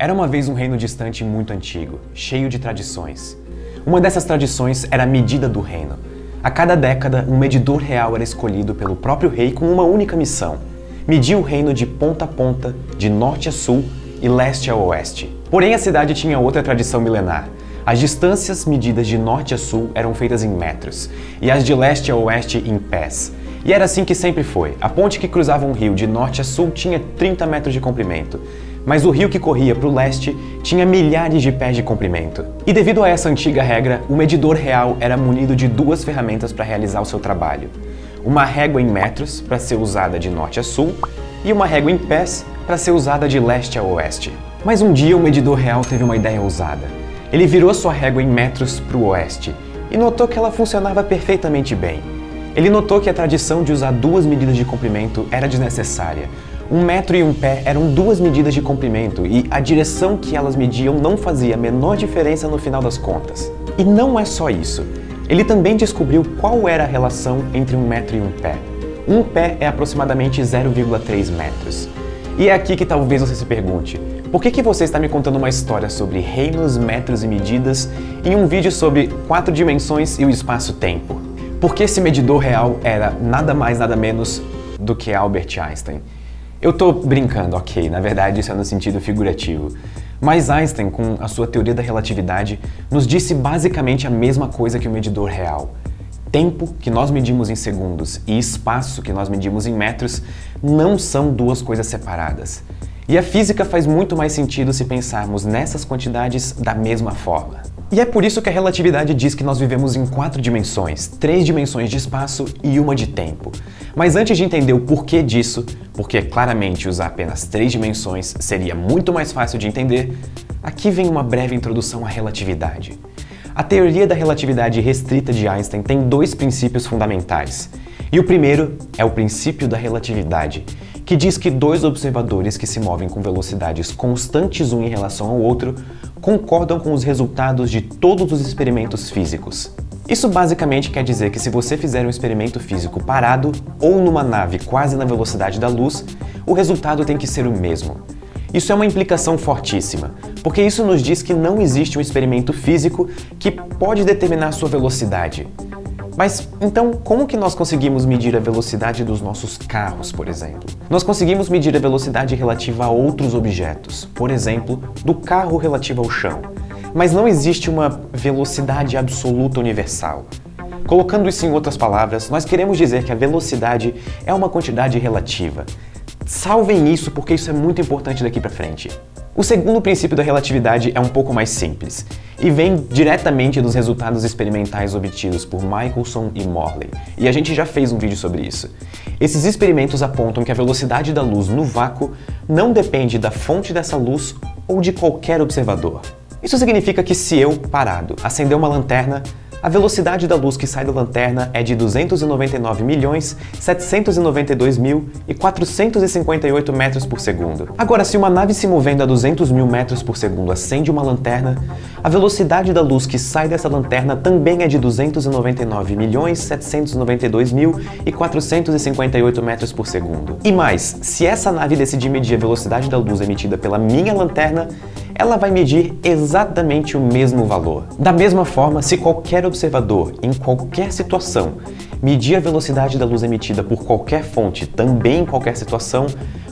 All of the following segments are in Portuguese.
Era uma vez um reino distante e muito antigo, cheio de tradições. Uma dessas tradições era a medida do reino. A cada década, um medidor real era escolhido pelo próprio rei com uma única missão: medir o reino de ponta a ponta, de norte a sul e leste a oeste. Porém, a cidade tinha outra tradição milenar. As distâncias medidas de norte a sul eram feitas em metros, e as de leste a oeste em pés. E era assim que sempre foi. A ponte que cruzava um rio de norte a sul tinha 30 metros de comprimento, mas o rio que corria para o leste tinha milhares de pés de comprimento. E devido a essa antiga regra, o medidor real era munido de duas ferramentas para realizar o seu trabalho: uma régua em metros, para ser usada de norte a sul, e uma régua em pés, para ser usada de leste a oeste. Mas um dia o medidor real teve uma ideia ousada. Ele virou sua régua em metros para o oeste e notou que ela funcionava perfeitamente bem. Ele notou que a tradição de usar duas medidas de comprimento era desnecessária. 1 metro e 1 pé eram duas medidas de comprimento e a direção que elas mediam não fazia a menor diferença no final das contas. E não é só isso. Ele também descobriu qual era a relação entre 1 metro e 1 pé. 1 pé é aproximadamente 0,3 metros. E é aqui que talvez você se pergunte: por que você está me contando uma história sobre reinos, metros e medidas em um vídeo sobre 4 dimensões e o espaço-tempo? Porque esse medidor real era nada mais nada menos do que Albert Einstein. Eu tô brincando, ok, na verdade isso é no sentido figurativo. Mas Einstein, com a sua teoria da relatividade, nos disse basicamente a mesma coisa que o medidor real. Tempo, que nós medimos em segundos, e espaço, que nós medimos em metros, não são duas coisas separadas. E a física faz muito mais sentido se pensarmos nessas quantidades da mesma forma. E é por isso que a relatividade diz que nós vivemos em 4 dimensões, 3 dimensões de espaço e uma de tempo. Mas antes de entender o porquê disso, porque claramente usar apenas 3 dimensões seria muito mais fácil de entender, aqui vem uma breve introdução à relatividade. A teoria da relatividade restrita de Einstein tem 2 princípios fundamentais. E o primeiro é o princípio da relatividade, que diz que 2 observadores que se movem com velocidades constantes um em relação ao outro concordam com os resultados de todos os experimentos físicos. Isso basicamente quer dizer que se você fizer um experimento físico parado ou numa nave quase na velocidade da luz, o resultado tem que ser o mesmo. Isso é uma implicação fortíssima, porque isso nos diz que não existe um experimento físico que pode determinar sua velocidade. Mas então, como que nós conseguimos medir a velocidade dos nossos carros, por exemplo? Nós conseguimos medir a velocidade relativa a outros objetos, por exemplo, do carro relativo ao chão. Mas não existe uma velocidade absoluta universal. Colocando isso em outras palavras, nós queremos dizer que a velocidade é uma quantidade relativa. Salvem isso porque isso é muito importante daqui para frente. O segundo princípio da relatividade é um pouco mais simples e vem diretamente dos resultados experimentais obtidos por Michelson e Morley, e a gente já fez um vídeo sobre isso. Esses experimentos apontam que a velocidade da luz no vácuo não depende da fonte dessa luz ou de qualquer observador. Isso significa que se eu, parado, acender uma lanterna, a velocidade da luz que sai da lanterna é de 299.792.458 metros por segundo. Agora, se uma nave se movendo a 200 mil metros por segundo acende uma lanterna, a velocidade da luz que sai dessa lanterna também é de 299.792.458 metros por segundo. E mais, se essa nave decidir medir a velocidade da luz emitida pela minha lanterna, ela vai medir exatamente o mesmo valor. Da mesma forma, se qualquer observador, em qualquer situação, medir a velocidade da luz emitida por qualquer fonte, também em qualquer situação,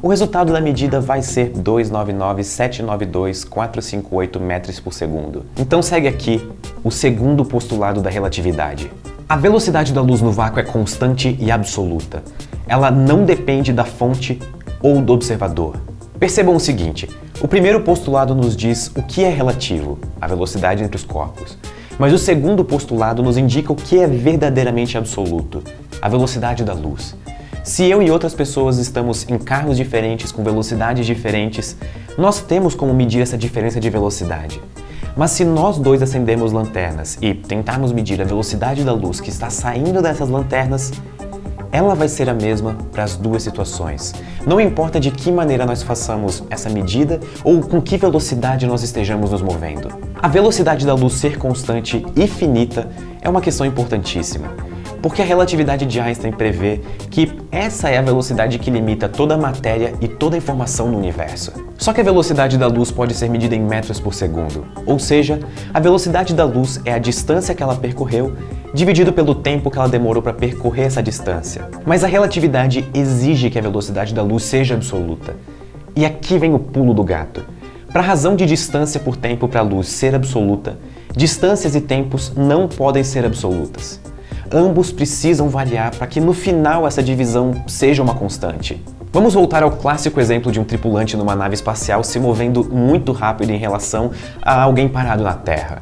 o resultado da medida vai ser 299.792.458 metros por segundo. Então segue aqui o segundo postulado da relatividade. A velocidade da luz no vácuo é constante e absoluta. Ela não depende da fonte ou do observador. Percebam o seguinte: o primeiro postulado nos diz o que é relativo, a velocidade entre os corpos. Mas o segundo postulado nos indica o que é verdadeiramente absoluto, a velocidade da luz. Se eu e outras pessoas estamos em carros diferentes com velocidades diferentes, nós temos como medir essa diferença de velocidade. Mas se nós dois acendermos lanternas e tentarmos medir a velocidade da luz que está saindo dessas lanternas, ela vai ser a mesma para as duas situações. Não importa de que maneira nós façamos essa medida ou com que velocidade nós estejamos nos movendo. A velocidade da luz ser constante e finita é uma questão importantíssima, porque a relatividade de Einstein prevê que essa é a velocidade que limita toda a matéria e toda a informação no universo. Só que a velocidade da luz pode ser medida em metros por segundo, ou seja, a velocidade da luz é a distância que ela percorreu dividido pelo tempo que ela demorou para percorrer essa distância. Mas a relatividade exige que a velocidade da luz seja absoluta. E aqui vem o pulo do gato. Para a razão de distância por tempo para a luz ser absoluta, distâncias e tempos não podem ser absolutas. Ambos precisam variar para que no final essa divisão seja uma constante. Vamos voltar ao clássico exemplo de um tripulante numa nave espacial se movendo muito rápido em relação a alguém parado na Terra.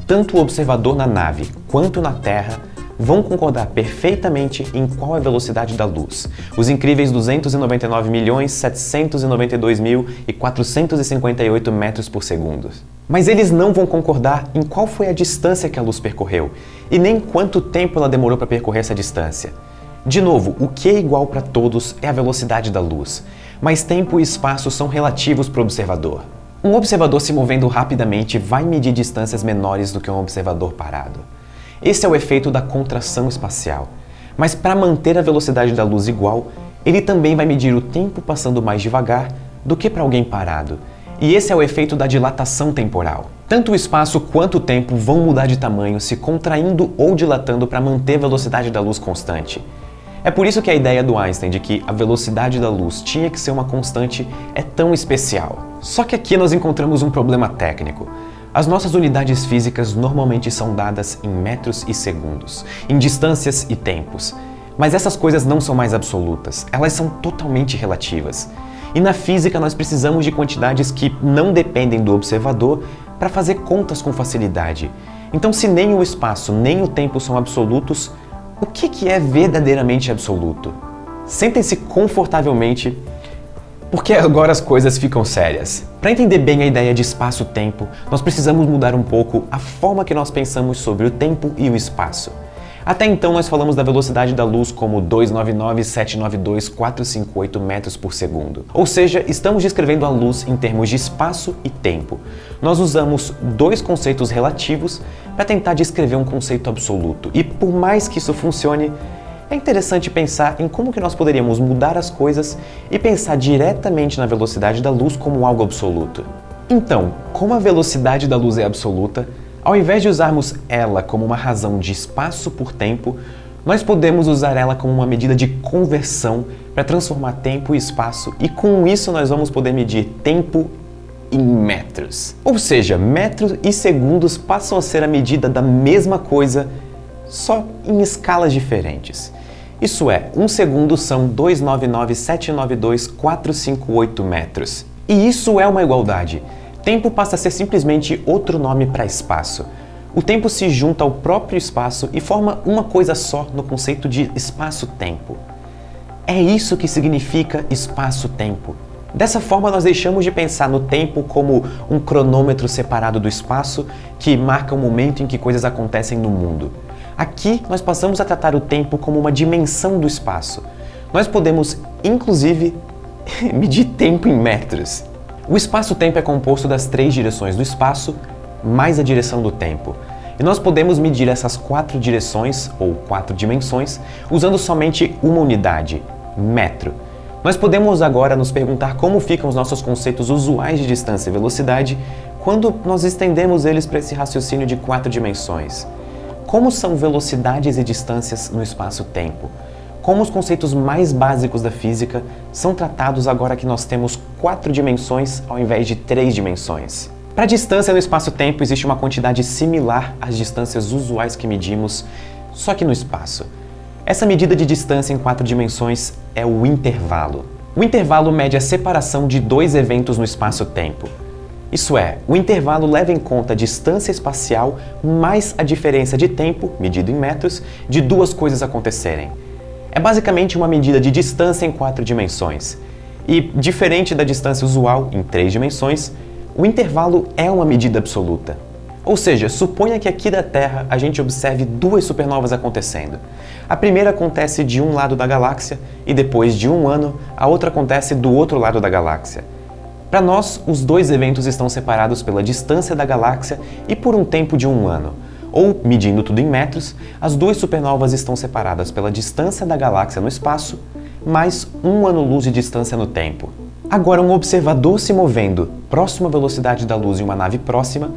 Tanto o observador na nave quanto na Terra vão concordar perfeitamente em qual é a velocidade da luz, os incríveis 299.792.458 metros por segundo. Mas eles não vão concordar em qual foi a distância que a luz percorreu, e nem quanto tempo ela demorou para percorrer essa distância. De novo, o que é igual para todos é a velocidade da luz, mas tempo e espaço são relativos para o observador. Um observador se movendo rapidamente vai medir distâncias menores do que um observador parado. Esse é o efeito da contração espacial. Mas para manter a velocidade da luz igual, ele também vai medir o tempo passando mais devagar do que para alguém parado. E esse é o efeito da dilatação temporal. Tanto o espaço quanto o tempo vão mudar de tamanho, se contraindo ou dilatando para manter a velocidade da luz constante. É por isso que a ideia do Einstein de que a velocidade da luz tinha que ser uma constante é tão especial. Só que aqui nós encontramos um problema técnico. As nossas unidades físicas normalmente são dadas em metros e segundos, em distâncias e tempos. Mas essas coisas não são mais absolutas, elas são totalmente relativas. E na física nós precisamos de quantidades que não dependem do observador para fazer contas com facilidade. Então, se nem o espaço nem o tempo são absolutos, o que é verdadeiramente absoluto? Sentem-se confortavelmente, porque agora as coisas ficam sérias. Para entender bem a ideia de espaço-tempo, nós precisamos mudar um pouco a forma que nós pensamos sobre o tempo e o espaço. Até então nós falamos da velocidade da luz como 299.792.458 metros por segundo. Ou seja, estamos descrevendo a luz em termos de espaço e tempo. Nós usamos dois conceitos relativos para tentar descrever um conceito absoluto. E por mais que isso funcione, é interessante pensar em como que nós poderíamos mudar as coisas e pensar diretamente na velocidade da luz como algo absoluto. Então, como a velocidade da luz é absoluta, ao invés de usarmos ela como uma razão de espaço por tempo, nós podemos usar ela como uma medida de conversão para transformar tempo e espaço, e com isso nós vamos poder medir tempo em metros. Ou seja, metros e segundos passam a ser a medida da mesma coisa, só em escalas diferentes. Isso é, 1 segundo são 299.792.458 metros. E isso é uma igualdade. Tempo passa a ser simplesmente outro nome para espaço. O tempo se junta ao próprio espaço e forma uma coisa só no conceito de espaço-tempo. É isso que significa espaço-tempo. Dessa forma, nós deixamos de pensar no tempo como um cronômetro separado do espaço que marca o momento em que coisas acontecem no mundo. Aqui, nós passamos a tratar o tempo como uma dimensão do espaço. Nós podemos, inclusive, medir tempo em metros. O espaço-tempo é composto das 3 direções do espaço, mais a direção do tempo. E nós podemos medir essas 4 direções, ou 4 dimensões, usando somente uma unidade, metro. Nós podemos agora nos perguntar como ficam os nossos conceitos usuais de distância e velocidade quando nós estendemos eles para esse raciocínio de 4 dimensões. Como são velocidades e distâncias no espaço-tempo? Como os conceitos mais básicos da física são tratados agora que nós temos 4 dimensões ao invés de 3 dimensões? Para a distância no espaço-tempo existe uma quantidade similar às distâncias usuais que medimos, só que no espaço. Essa medida de distância em 4 dimensões é o intervalo. O intervalo mede a separação de 2 eventos no espaço-tempo. Isso é, o intervalo leva em conta a distância espacial mais a diferença de tempo, medido em metros, de 2 coisas acontecerem. É basicamente uma medida de distância em 4 dimensões. E, diferente da distância usual em 3 dimensões, o intervalo é uma medida absoluta. Ou seja, suponha que aqui da Terra a gente observe 2 supernovas acontecendo. A primeira acontece de um lado da galáxia e depois de um ano, a outra acontece do outro lado da galáxia. Para nós, os 2 eventos estão separados pela distância da galáxia e por um tempo de um ano. Ou, medindo tudo em metros, as 2 supernovas estão separadas pela distância da galáxia no espaço, mais um ano-luz de distância no tempo. Agora, um observador se movendo próximo à velocidade da luz em uma nave próxima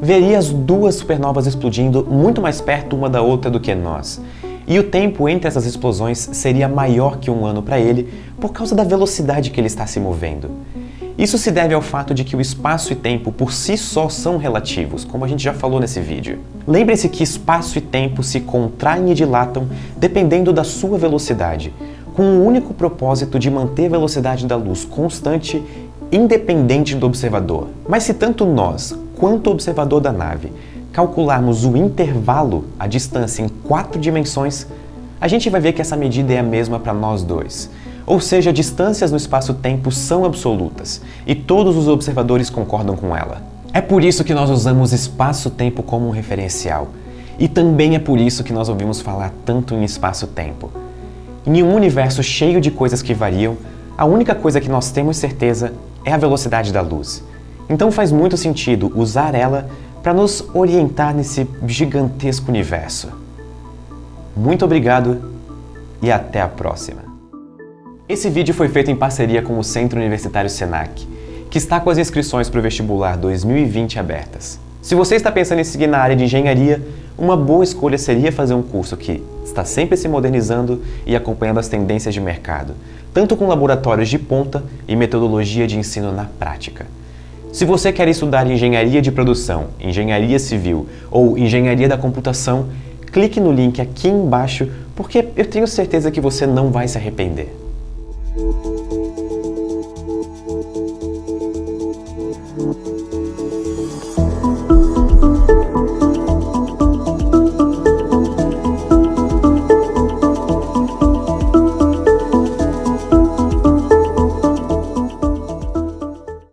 veria as duas supernovas explodindo muito mais perto uma da outra do que nós. E o tempo entre essas explosões seria maior que um ano para ele por causa da velocidade que ele está se movendo. Isso se deve ao fato de que o espaço e tempo por si só são relativos, como a gente já falou nesse vídeo. Lembre-se que espaço e tempo se contraem e dilatam dependendo da sua velocidade, com o único propósito de manter a velocidade da luz constante, independente do observador. Mas se tanto nós quanto o observador da nave calcularmos o intervalo, a distância em 4 dimensões, a gente vai ver que essa medida é a mesma para nós dois. Ou seja, distâncias no espaço-tempo são absolutas, e todos os observadores concordam com ela. É por isso que nós usamos espaço-tempo como um referencial, e também é por isso que nós ouvimos falar tanto em espaço-tempo. Em um universo cheio de coisas que variam, a única coisa que nós temos certeza é a velocidade da luz. Então faz muito sentido usar ela para nos orientar nesse gigantesco universo. Muito obrigado e até a próxima! Esse vídeo foi feito em parceria com o Centro Universitário Senac, que está com as inscrições para o vestibular 2020 abertas. Se você está pensando em seguir na área de engenharia, uma boa escolha seria fazer um curso que está sempre se modernizando e acompanhando as tendências de mercado, tanto com laboratórios de ponta e metodologia de ensino na prática. Se você quer estudar engenharia de produção, engenharia civil ou engenharia da computação, clique no link aqui embaixo, porque eu tenho certeza que você não vai se arrepender.